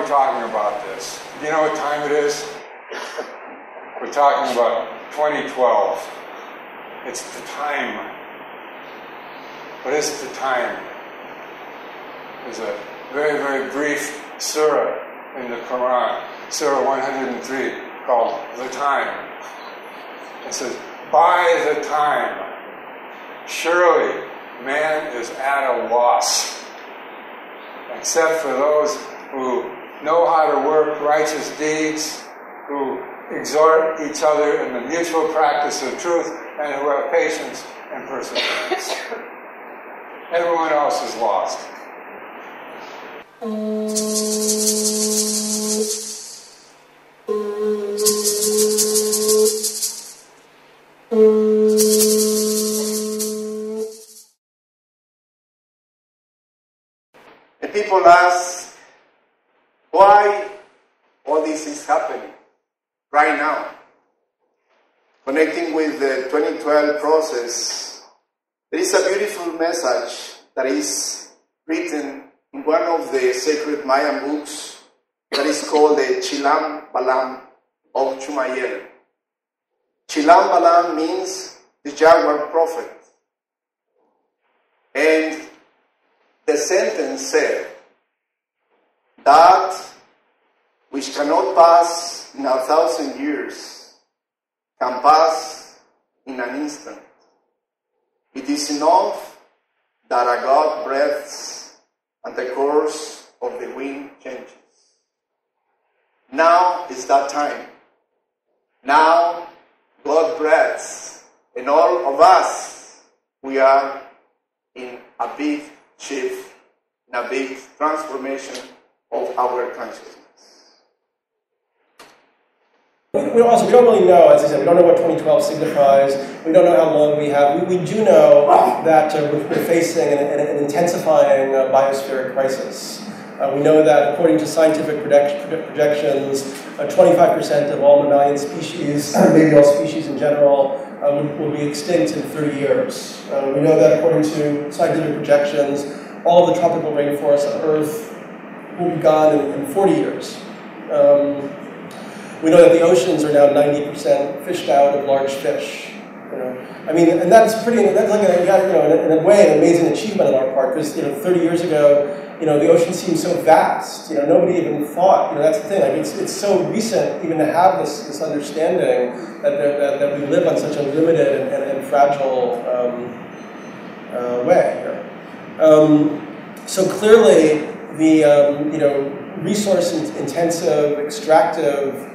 talking about this? Do you know what time it is? We're talking about 2012. It's the time. What is the time? There's a very, very brief surah in the Quran, Surah 103, called The Time. It says, by the time, surely man is at a loss, except for those who know how to work righteous deeds, who exhort each other in the mutual practice of truth, and who have patience and perseverance. Everyone else is lost. And people ask, why all this is happening right now? Connecting with the 2012 process, there is a beautiful message that is written in one of the sacred Mayan books that is called the Chilam Balam of Chumayel. Chilam Balam means the jaguar prophet. And the sentence said, that which cannot pass in 1,000 years can pass in an instant. It is enough that a God breathes and the course of the wind changes. Now is that time. Now God breathes, and all of us, we are in a big shift, in a big transformation of our consciousness. We don't really know, as I said, we don't know what 2012 signifies. We don't know how long we have. We do know that we're facing an intensifying biospheric crisis. We know that according to scientific projections, 25% of all mammalian species, maybe all species in general, will be extinct in 30 years. We know that according to scientific projections, all of the tropical rainforests on Earth will be gone in 40 years. We know that the oceans are now 90% fished out of large fish. I mean, and that's like in a way an amazing achievement on our part, because 30 years ago, the ocean seemed so vast. Nobody even thought. That's the thing. Like it's so recent even to have this understanding that we live on such a limited and fragile way. So clearly, the resource-intensive, extractive,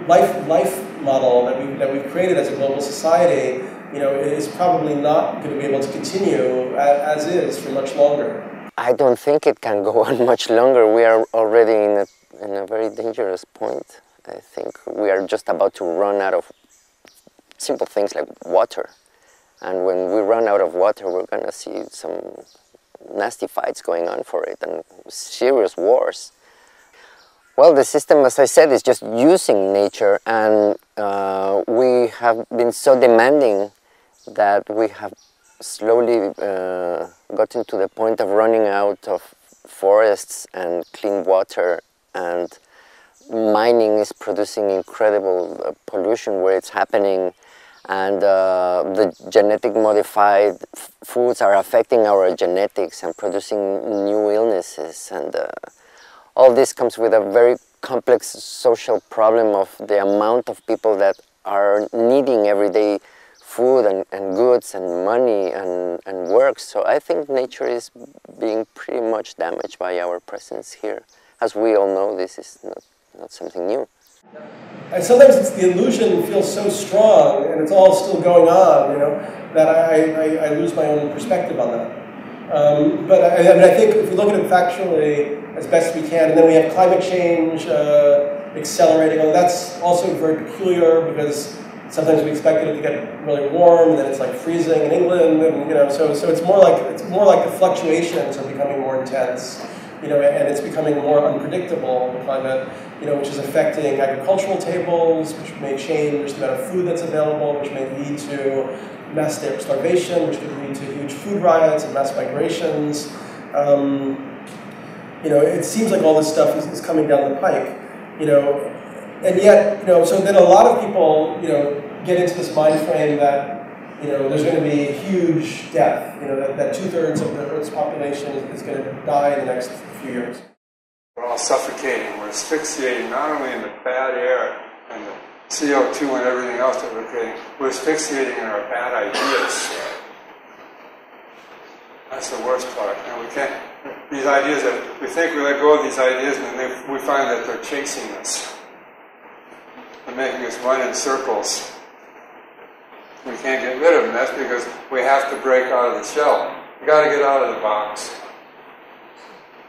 life model that we've created as a global society, is probably not going to be able to continue as is for much longer. I don't think it can go on much longer. We are already in a very dangerous point. I think we are just about to run out of simple things like water. And when we run out of water, we're going to see some nasty fights going on for it and serious wars. Well, the system, as I said, is just using nature, and we have been so demanding that we have slowly gotten to the point of running out of forests and clean water, and mining is producing incredible pollution where it's happening, and the genetic modified foods are affecting our genetics and producing new illnesses, and all this comes with a very complex social problem of the amount of people that are needing everyday food and goods and money and work. So I think nature is being pretty much damaged by our presence here. As we all know, this is not something new. And sometimes the illusion feels so strong, and it's all still going on, that I lose my own perspective on that. But I think if we look at it factually as best we can, and then we have climate change accelerating, and that's also very peculiar because sometimes we expected it to get really warm, and then it's like freezing in England, and so it's more like the fluctuations are becoming more intense, and it's becoming more unpredictable, the climate, which is affecting agricultural tables, which may change the amount of food that's available, which may lead to mass starvation, which could lead to huge food riots and mass migrations. You know, it seems like all this stuff is coming down the pike, you know, and yet, you know, so then a lot of people, you know, get into this mind frame that, you know, there's going to be a huge death, you know, that 2/3 of the Earth's population is going to die in the next few years. We're all suffocating. We're asphyxiating not only in the bad air and the CO2 and everything else that we're creating, we're asphyxiating in our bad ideas. That's the worst part. And we can't, these ideas that we think we let go of these ideas, and then we find that they're chasing us. They're making us run in circles. We can't get rid of them. That's because we have to break out of the shell. We got to get out of the box.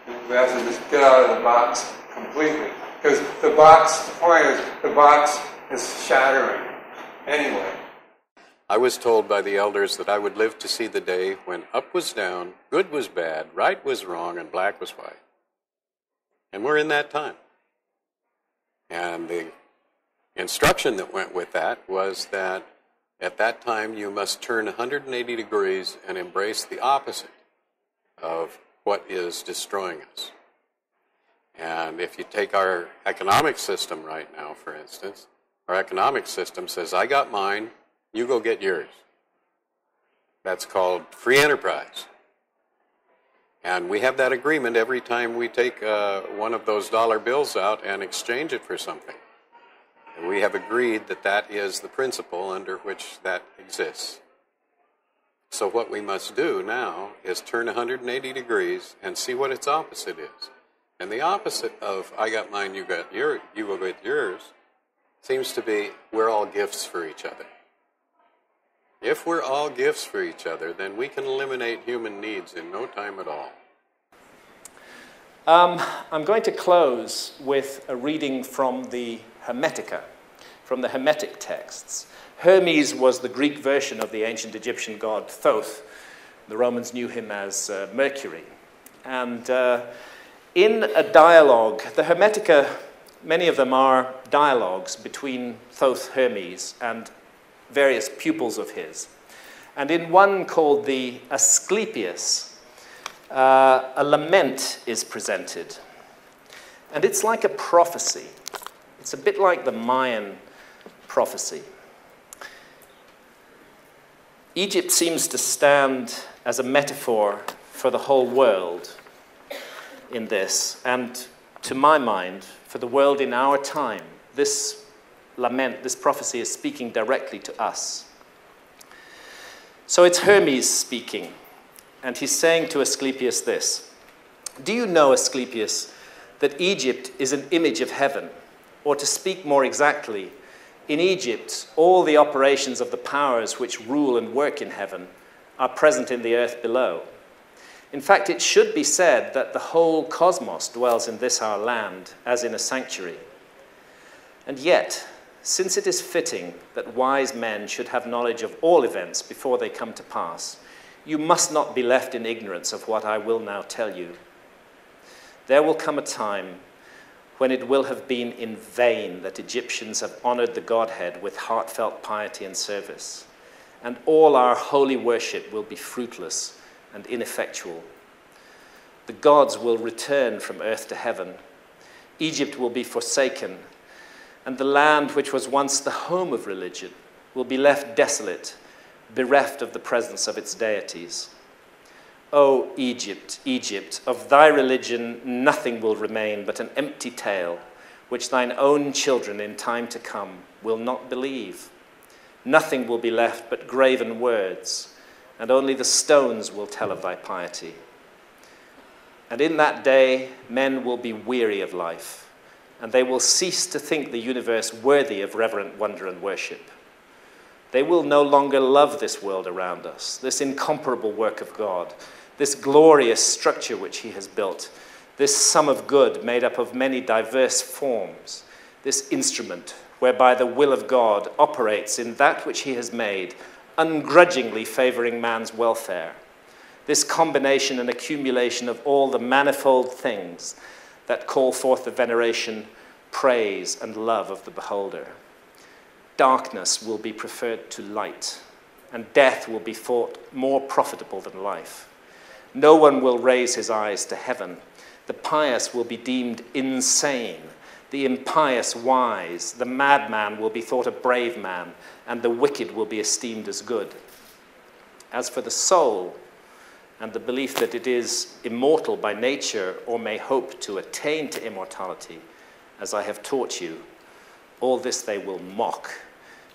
We have to just get out of the box completely. Because the point is, the box is shattering anyway. I was told by the elders that I would live to see the day when up was down, good was bad, right was wrong, and black was white. And we're in that time. And the instruction that went with that was that at that time you must turn 180 degrees and embrace the opposite of what is destroying us. And if you take our economic system right now, for instance, our economic system says, I got mine, you go get yours. That's called free enterprise. And we have that agreement every time we take one of those dollar bills out and exchange it for something. And we have agreed that that is the principle under which that exists. So what we must do now is turn 180 degrees and see what its opposite is. And the opposite of I got mine, you got yours, you will get yours, seems to be we're all gifts for each other. If we're all gifts for each other, then we can eliminate human needs in no time at all. I'm going to close with a reading from the Hermetica, from the Hermetic texts. Hermes was the Greek version of the ancient Egyptian god Thoth. The Romans knew him as Mercury. And in a dialogue, the Hermetica, many of them are dialogues between Thoth, Hermes, and various pupils of his. And in one called the Asclepius, a lament is presented. And it's like a prophecy. It's a bit like the Mayan prophecy. Egypt seems to stand as a metaphor for the whole world in this, and to my mind, for the world in our time. This lament, this prophecy is speaking directly to us. So it's Hermes speaking, and he's saying to Asclepius this: do you know, Asclepius, that Egypt is an image of heaven? Or to speak more exactly, in Egypt, all the operations of the powers which rule and work in heaven are present in the earth below. In fact, it should be said that the whole cosmos dwells in this our land, as in a sanctuary. And yet, since it is fitting that wise men should have knowledge of all events before they come to pass, you must not be left in ignorance of what I will now tell you. There will come a time when it will have been in vain that Egyptians have honored the Godhead with heartfelt piety and service, and all our holy worship will be fruitless and ineffectual. The gods will return from earth to heaven. Egypt will be forsaken, and the land which was once the home of religion will be left desolate, bereft of the presence of its deities. O Egypt, Egypt, of thy religion nothing will remain but an empty tale, which thine own children in time to come will not believe. Nothing will be left but graven words, and only the stones will tell of thy piety. And in that day men will be weary of life, and they will cease to think the universe worthy of reverent wonder and worship. They will no longer love this world around us, this incomparable work of God, this glorious structure which he has built, this sum of good made up of many diverse forms, this instrument whereby the will of God operates in that which he has made, ungrudgingly favoring man's welfare, this combination and accumulation of all the manifold things that call forth the veneration, praise, and love of the beholder. Darkness will be preferred to light, and death will be thought more profitable than life. No one will raise his eyes to heaven. The pious will be deemed insane, the impious wise, the madman will be thought a brave man, and the wicked will be esteemed as good. As for the soul, and the belief that it is immortal by nature or may hope to attain to immortality, as I have taught you, all this they will mock,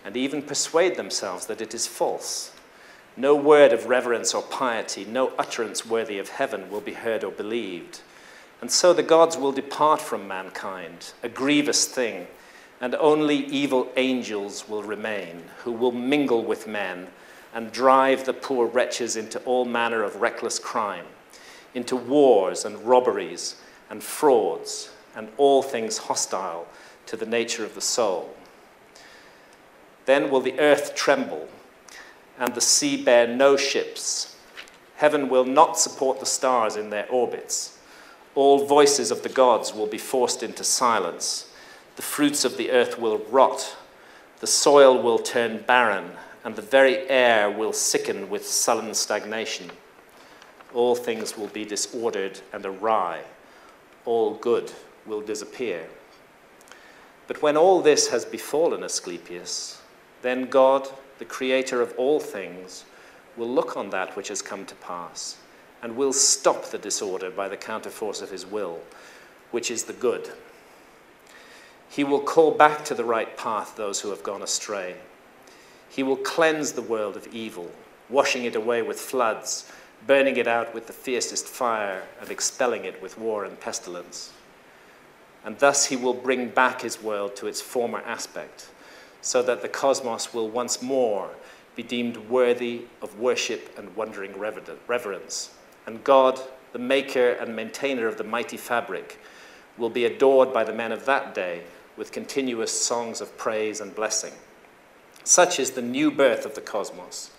and even persuade themselves that it is false. No word of reverence or piety, no utterance worthy of heaven will be heard or believed. And so the gods will depart from mankind, a grievous thing, and only evil angels will remain, who will mingle with men and drive the poor wretches into all manner of reckless crime, into wars and robberies and frauds and all things hostile to the nature of the soul. Then will the earth tremble and the sea bear no ships. Heaven will not support the stars in their orbits. All voices of the gods will be forced into silence. The fruits of the earth will rot. The soil will turn barren, and the very air will sicken with sullen stagnation. All things will be disordered and awry. All good will disappear. But when all this has befallen Asclepius, then God, the creator of all things, will look on that which has come to pass and will stop the disorder by the counterforce of his will, which is the good. He will call back to the right path those who have gone astray. He will cleanse the world of evil, washing it away with floods, burning it out with the fiercest fire, and expelling it with war and pestilence. And thus he will bring back his world to its former aspect, so that the cosmos will once more be deemed worthy of worship and wondering reverence. And God, the maker and maintainer of the mighty fabric, will be adored by the men of that day with continuous songs of praise and blessing. Such is the new birth of the cosmos.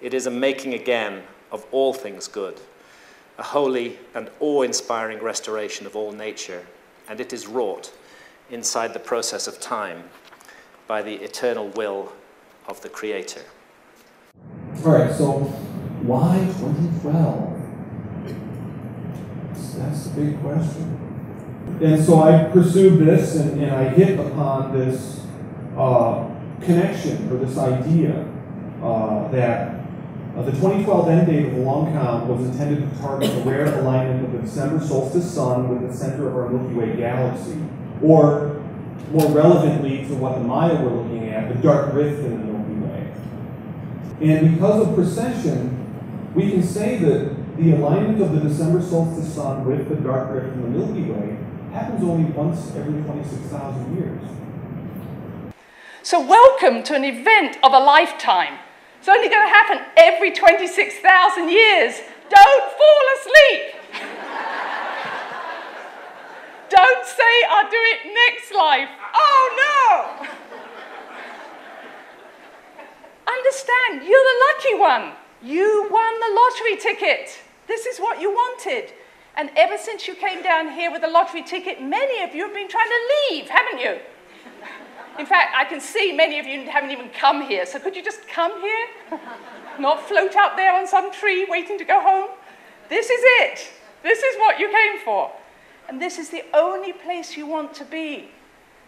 It is a making again of all things good, a holy and awe-inspiring restoration of all nature, and it is wrought inside the process of time by the eternal will of the Creator. All right, so why 2012? That's the big question. And so I pursued this, and I hit upon this connection, or this idea that the 2012 end date of the long count was intended to target the rare alignment of the December solstice sun with the center of our Milky Way galaxy, or more relevantly to what the Maya were looking at, the dark rift in the Milky Way. And because of precession, we can say that the alignment of the December solstice sun with the dark rift in the Milky Way happens only once every 26,000 years. So welcome to an event of a lifetime. It's only going to happen every 26,000 years. Don't fall asleep. Don't say I'll do it next life. Oh no! Understand, you're the lucky one. You won the lottery ticket. This is what you wanted. And ever since you came down here with a lottery ticket, many of you have been trying to leave, haven't you? In fact, I can see many of you haven't even come here, so could you just come here? Not float out there on some tree waiting to go home? This is it. This is what you came for. And this is the only place you want to be.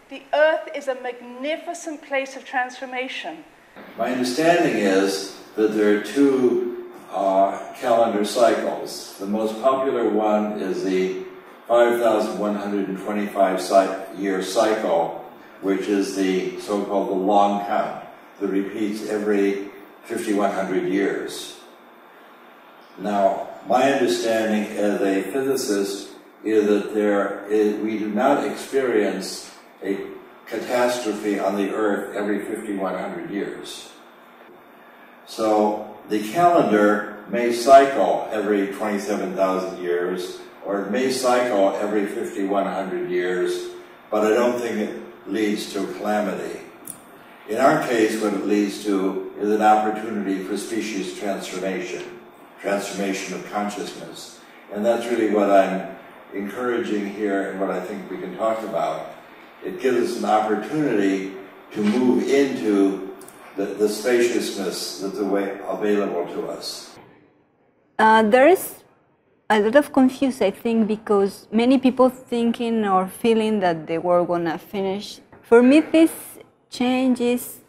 The earth is a magnificent place of transformation. My understanding is that there are two calendar cycles. The most popular one is the 5,125-year cycle, which is the so-called the long count, that repeats every 5,100 years. Now, my understanding as a physicist is that we do not experience a catastrophe on the Earth every 5,100 years. So the calendar may cycle every 27,000 years, or it may cycle every 5,100 years, but I don't think it leads to calamity. In our case, what it leads to is an opportunity for species transformation of consciousness. And that's really what I'm encouraging here and what I think we can talk about. It gives us an opportunity to move into the spaciousness that's available to us. There is a lot of confused, I think, because many people thinking or feeling that the world gonna finish. For me, this change is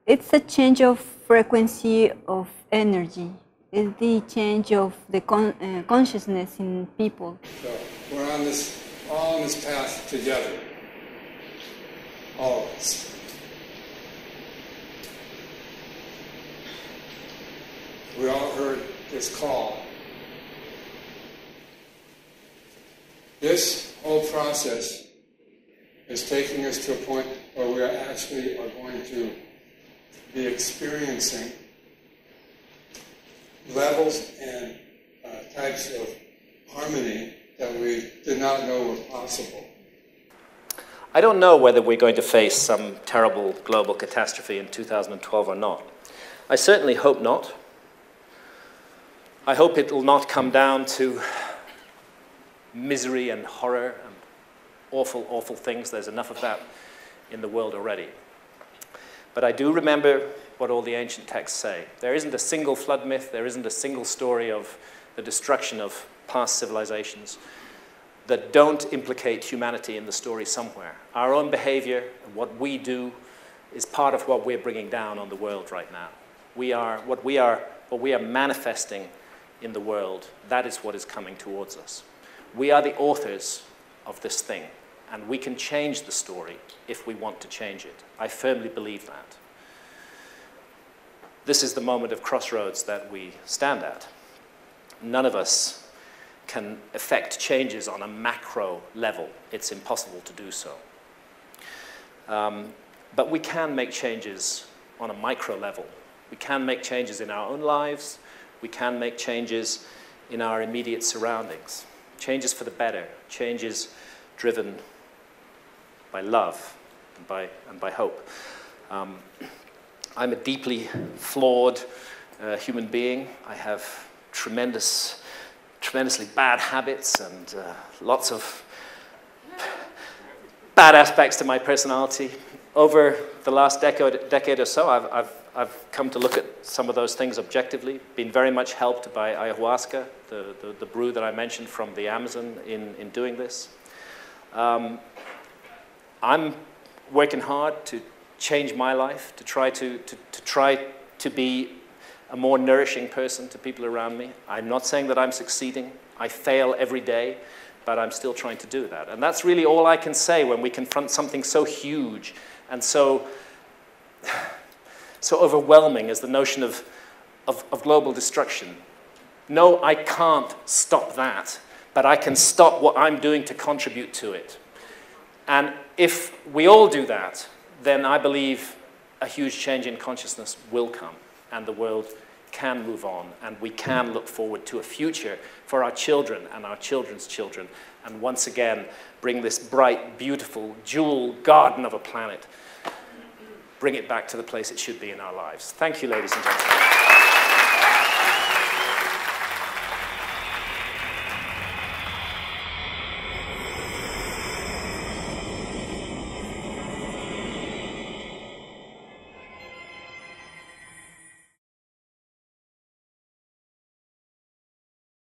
it's a change of frequency of energy. It's the change of the consciousness in people. So we're on this, all on this path together, all of us. We all heard this call. This whole process is taking us to a point where we actually are going to be experiencing levels and types of harmony that we did not know were possible. I don't know whether we're going to face some terrible global catastrophe in 2012 or not. I certainly hope not. I hope it will not come down to misery and horror and awful, awful things. There's enough of that in the world already. But I do remember what all the ancient texts say. There isn't a single flood myth, there isn't a single story of the destruction of past civilizations that don't implicate humanity in the story somewhere. Our own behavior and what we do is part of what we're bringing down on the world right now. What we are manifesting in the world, that is what is coming towards us. We are the authors of this thing, and we can change the story if we want to change it. I firmly believe that. This is the moment of crossroads that we stand at. None of us can effect changes on a macro level. It's impossible to do so. But we can make changes on a micro level. We can make changes in our own lives. We can make changes in our immediate surroundings. Changes for the better. Changes driven by love and by hope. I'm a deeply flawed human being. I have tremendously bad habits and lots of bad aspects to my personality. Over the last decade or so, I've come to look at some of those things objectively, been very much helped by ayahuasca, the brew that I mentioned from the Amazon in doing this. I'm working hard to change my life, to try to be a more nourishing person to people around me. I'm not saying that I'm succeeding. I fail every day, but I'm still trying to do that. And that's really all I can say when we confront something so huge and so overwhelming as the notion of global destruction. No, I can't stop that, but I can stop what I'm doing to contribute to it. And if we all do that, then I believe a huge change in consciousness will come, and the world can move on, and we can look forward to a future for our children and our children's children, and once again bring this bright, beautiful, jewel garden of a planet, bring it back to the place it should be in our lives. Thank you, ladies and gentlemen.